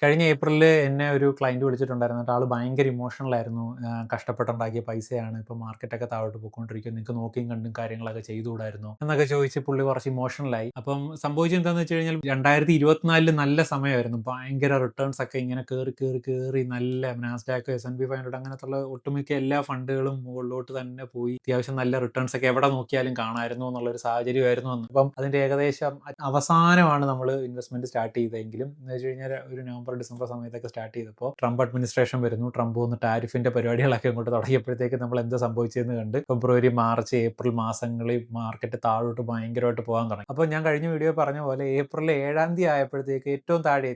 കഴിഞ്ഞ ഏപ്രിലിൽ എന്നെ ഒരു ക്ലയൻറ്റ് വിളിച്ചിട്ടുണ്ടായിരുന്നു. എന്നിട്ട് ആള് ഭയങ്കര ഇമോഷണലായിരുന്നു. കഷ്ടപ്പെട്ടുണ്ടാക്കിയ പൈസയാണ്. ഇപ്പം മാർക്കറ്റൊക്കെ താഴോട്ട് പൊക്കോണ്ടിരിക്കും. നിങ്ങക്ക് നോക്കിയും കണ്ടും കാര്യങ്ങളൊക്കെ ചെയ്തുകൂടായിരുന്നോ? എന്നൊക്കെ ചോദിച്ച് പുള്ളി കുറച്ച് ഇമോഷണലായി. അപ്പം സംഭവിച്ചത് എന്താന്ന് വെച്ച് കഴിഞ്ഞാൽ 2024 നല്ല സമയമായിരുന്നു. ഭയങ്കര റിട്ടേൺസ് ഒക്കെ ഇങ്ങനെ കേറി നല്ല നാസ്ഡാക്ക്, S&P 500 അങ്ങനത്തുള്ള ഒട്ടുമിക്ക എല്ലാ ഫണ്ടുകളും മുകളിലോട്ട് തന്നെ പോയി. അത്യാവശ്യം നല്ല റിട്ടേൺസ് ഒക്കെ എവിടെ നോക്കിയാലും കാണാമായിരുന്നു എന്നുള്ളൊരു സാഹചര്യമായിരുന്നു അന്ന്. അപ്പം അതിൻ്റെ ഏകദേശം അവസാനമാണ് നമ്മൾ ഇൻവെസ്റ്റ്മെന്റ് സ്റ്റാർട്ട് ചെയ്തതെങ്കിലും എന്ന് വെച്ച് കഴിഞ്ഞാൽ ഒരു നവംബർ ഡിസംബർ സമയത്തൊക്കെ സ്റ്റാർട്ട് ചെയ്തപ്പോൾ ട്രംപ് അഡ്മിനിസ്ട്രേഷൻ വരുന്നു. ട്രംപ് വന്ന് ടാരിഫിന്റെ പരിപാടികളൊക്കെ അങ്ങോട്ട് തുടങ്ങിയപ്പോഴത്തേക്ക് നമ്മൾ എന്താ സംഭവിച്ചതെന്ന് കണ്ട് ഫെബ്രുവരി, മാർച്ച്, ഏപ്രിൽ മാസങ്ങളിൽ മാർക്കറ്റ് താഴോട്ട് ഭയങ്കരമായിട്ട് പോകാൻ തുടങ്ങി. അപ്പോൾ ഞാൻ കഴിഞ്ഞ വീഡിയോ പറഞ്ഞ പോലെ ഏപ്രിൽ 7 ആയപ്പോഴത്തേക്ക് ഏറ്റവും താഴെ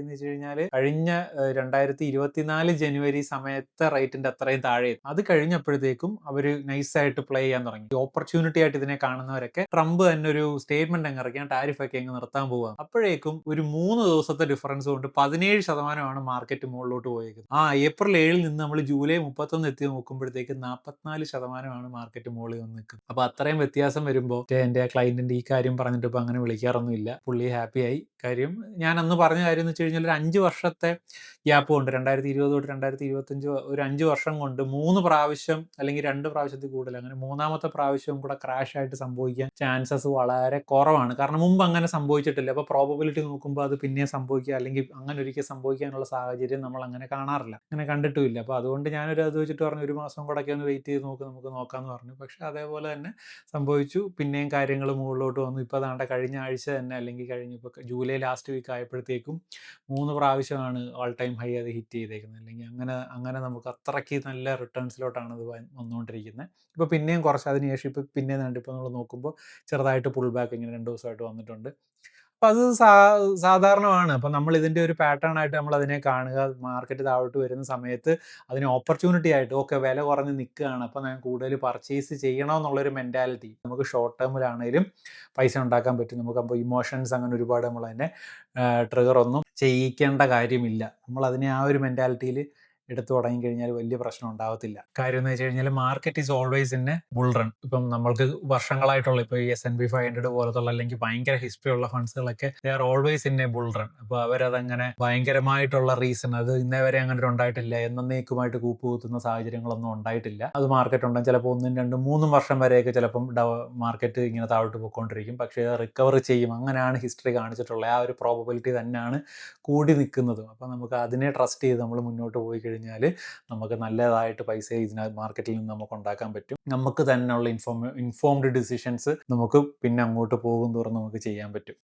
എന്ന് വെച്ച് കഴിഞ്ഞാൽ കഴിഞ്ഞ 2024 ജനുവരി സമയത്തെ റേറ്റിന്റെ അത്രയും താഴെ. അത് കഴിഞ്ഞപ്പോഴത്തേക്കും അവർ നൈസായിട്ട് പ്ലേ ചെയ്യാൻ തുടങ്ങി. ഓപ്പർച്യൂണിറ്റി ആയിട്ട് ഇതിനെ കാണുന്നവരൊക്കെ ട്രംപ് തന്നെ ഒരു സ്റ്റേറ്റ്മെന്റ് അങ്ങ് ഇറക്കിയാൽ ടാരിഫ് ഒക്കെ അങ്ങ് നിർത്താൻ പോവുക. അപ്പോഴേക്കും ഒരു 3 ദിവസത്തെ ഡിഫറൻസ് കൊണ്ട് 17% മാർക്കറ്റ് മുകളിലോട്ട് പോയേക്കുന്നത്. ഏപ്രിൽ 7 നിന്ന് നമ്മൾ ജൂലൈ 31 എത്തി നോക്കുമ്പോഴത്തേക്ക് 44% മാർക്കറ്റ് മുകളിൽ വന്ന് നിൽക്കുന്നത്. അപ്പൊ അത്രയും വ്യത്യാസം വരുമ്പോൾ എന്റെ ക്ലയന്റിന്റെ ഈ കാര്യം പറഞ്ഞിട്ട് ഇപ്പൊ അങ്ങനെ വിളിക്കാറൊന്നുമില്ല. പുള്ളി ഹാപ്പിയായി. കാര്യം ഞാൻ അന്ന് പറഞ്ഞ കാര്യം എന്ന് വെച്ച് കഴിഞ്ഞാൽ ഒരു 5 വർഷത്തെ ഗ്യാപ്പ് കൊണ്ട് 2020 തൊട്ട് 2025 ഒരു 5 വർഷം കൊണ്ട് 3 പ്രാവശ്യം അല്ലെങ്കിൽ 2 പ്രാവശ്യത്തിൽ കൂടുതൽ അങ്ങനെ മൂന്നാമത്തെ പ്രാവശ്യവും കൂടെ ക്രാഷ് ആയിട്ട് സംഭവിക്കാൻ ചാൻസസ് വളരെ കുറവാണ്. കാരണം മുമ്പ് അങ്ങനെ സംഭവിച്ചിട്ടില്ല. അപ്പോൾ പ്രോബബിലിറ്റി നോക്കുമ്പോൾ അത് പിന്നെ സംഭവിക്കുക അല്ലെങ്കിൽ അങ്ങനെ ഒരിക്കൽ സംഭവിക്കാനുള്ള സാഹചര്യം നമ്മൾ അങ്ങനെ കാണാറില്ല, അങ്ങനെ കണ്ടിട്ടുമില്ല. അപ്പോൾ അതുകൊണ്ട് ഞാനൊരു അത് വെച്ചിട്ട് പറഞ്ഞു ഒരു മാസം കൂടെയൊക്കെ ഒന്ന് വെയിറ്റ് ചെയ്ത് നമുക്ക് നോക്കാമെന്ന് പറഞ്ഞു. പക്ഷേ അതേപോലെ തന്നെ സംഭവിച്ചു. പിന്നെയും കാര്യങ്ങൾ മുകളിലോട്ട് വന്നു. ഇപ്പോൾ അതാണ്ട് കഴിഞ്ഞ ആഴ്ച തന്നെ അല്ലെങ്കിൽ ഇപ്പോൾ ജൂലൈ ലാസ്റ്റ് വീക്ക് ആയപ്പോഴത്തേക്കും 3 പ്രാവശ്യമാണ് ഓൾ ടൈം ഹൈ അത് ഹിറ്റ് ചെയ്തേക്കുന്നത്. അല്ലെങ്കിൽ അങ്ങനെ നമുക്ക് അത്രയ്ക്ക് നല്ല റിട്ടേൺസിലോട്ടാണ് ഇത് വന്നുകൊണ്ടിരിക്കുന്നത്. ഇപ്പോൾ പിന്നെയും കുറച്ച് അതിനുശേഷം ഇപ്പോൾ പിന്നെയും ഇപ്പോൾ നമ്മൾ നോക്കുമ്പോൾ ചെറുതായിട്ട് പുൾ ബാക്ക് ഇങ്ങനെ 2 ദിവസമായിട്ട് വന്നിട്ടുണ്ട്. അപ്പം അത് സാധാരണമാണ്. അപ്പം നമ്മൾ ഇതിൻ്റെ ഒരു പാറ്റേൺ ആയിട്ട് നമ്മൾ അതിനെ കാണുക. മാർക്കറ്റ് താഴോട്ട് വരുന്ന സമയത്ത് അതിനെ ഓപ്പർച്യൂണിറ്റി ആയിട്ട് ഓക്കെ വില കുറഞ്ഞ് നിൽക്കുകയാണ്, അപ്പം ഞാൻ കൂടുതൽ പർച്ചേസ് ചെയ്യണമെന്നുള്ളൊരു മെൻറ്റാലിറ്റി നമുക്ക് ഷോർട്ട് ടേമിലാണെങ്കിലും പൈസ ഉണ്ടാക്കാൻ പറ്റും. നമുക്കപ്പോൾ ഇമോഷൻസ് അങ്ങനെ ഒരുപാട് നമ്മളതിനെ ട്രിഗർ ഒന്നും ചെയ്യിക്കേണ്ട കാര്യമില്ല. നമ്മളതിനെ ആ ഒരു മെൻറ്റാലിറ്റിയിൽ എടുത്തു തുടങ്ങിക്കഴിഞ്ഞാൽ വലിയ പ്രശ്നം ഉണ്ടാവത്തില്ല. കാര്യം എന്ന് വെച്ച് കഴിഞ്ഞാൽ market is always in a bull run. ഇപ്പം നമ്മൾക്ക് വർഷങ്ങളായിട്ടുള്ള ഇപ്പോൾ ഈ S&P 500 പോലത്തുള്ള അല്ലെങ്കിൽ ഭയങ്കര ഹിസ്റ്ററി ഉള്ള ഫണ്ട്സുകളൊക്കെ they are always in a bull run. അപ്പോൾ അവരതങ്ങനെ ഭയങ്കരമായിട്ടുള്ള റീസൺ അത് ഇന്നേ വരെ അങ്ങനെ ഉണ്ടായിട്ടില്ല, എന്നേക്കുമായിട്ട് കൂപ്പുകുത്തുന്ന സാഹചര്യങ്ങളൊന്നും ഉണ്ടായിട്ടില്ല. അത് മാർക്കറ്റ് ഉണ്ടെങ്കിൽ ചിലപ്പോൾ 1, 2, 3 വർഷം വരെയൊക്കെ ചിലപ്പം മാർക്കറ്റ് ഇങ്ങനെ താഴോട്ട് പോയിക്കൊണ്ടിരിക്കും. പക്ഷേ റിക്കവർ ചെയ്യും. അങ്ങനെയാണ് ഹിസ്റ്ററി കാണിച്ചിട്ടുള്ളത്. ആ ഒരു പ്രോബബിലിറ്റി തന്നെയാണ് കൂടി നിൽക്കുന്നതും. അപ്പം നമുക്ക് അതിനെ ട്രസ്റ്റ് ചെയ്ത് നമ്മൾ മുന്നോട്ട് പോയി കഴിഞ്ഞാൽ നമുക്ക് നല്ലതായിട്ട് പൈസ ഇതിനകത്ത് മാർക്കറ്റിൽ നിന്ന് നമുക്ക് ഉണ്ടാക്കാൻ പറ്റും. നമുക്ക് തന്നെയുള്ള ഇൻഫോംഡ് ഡിസിഷൻസ് നമുക്ക് പിന്നെ അങ്ങോട്ട് പോകും തോറും നമുക്ക് ചെയ്യാൻ പറ്റും.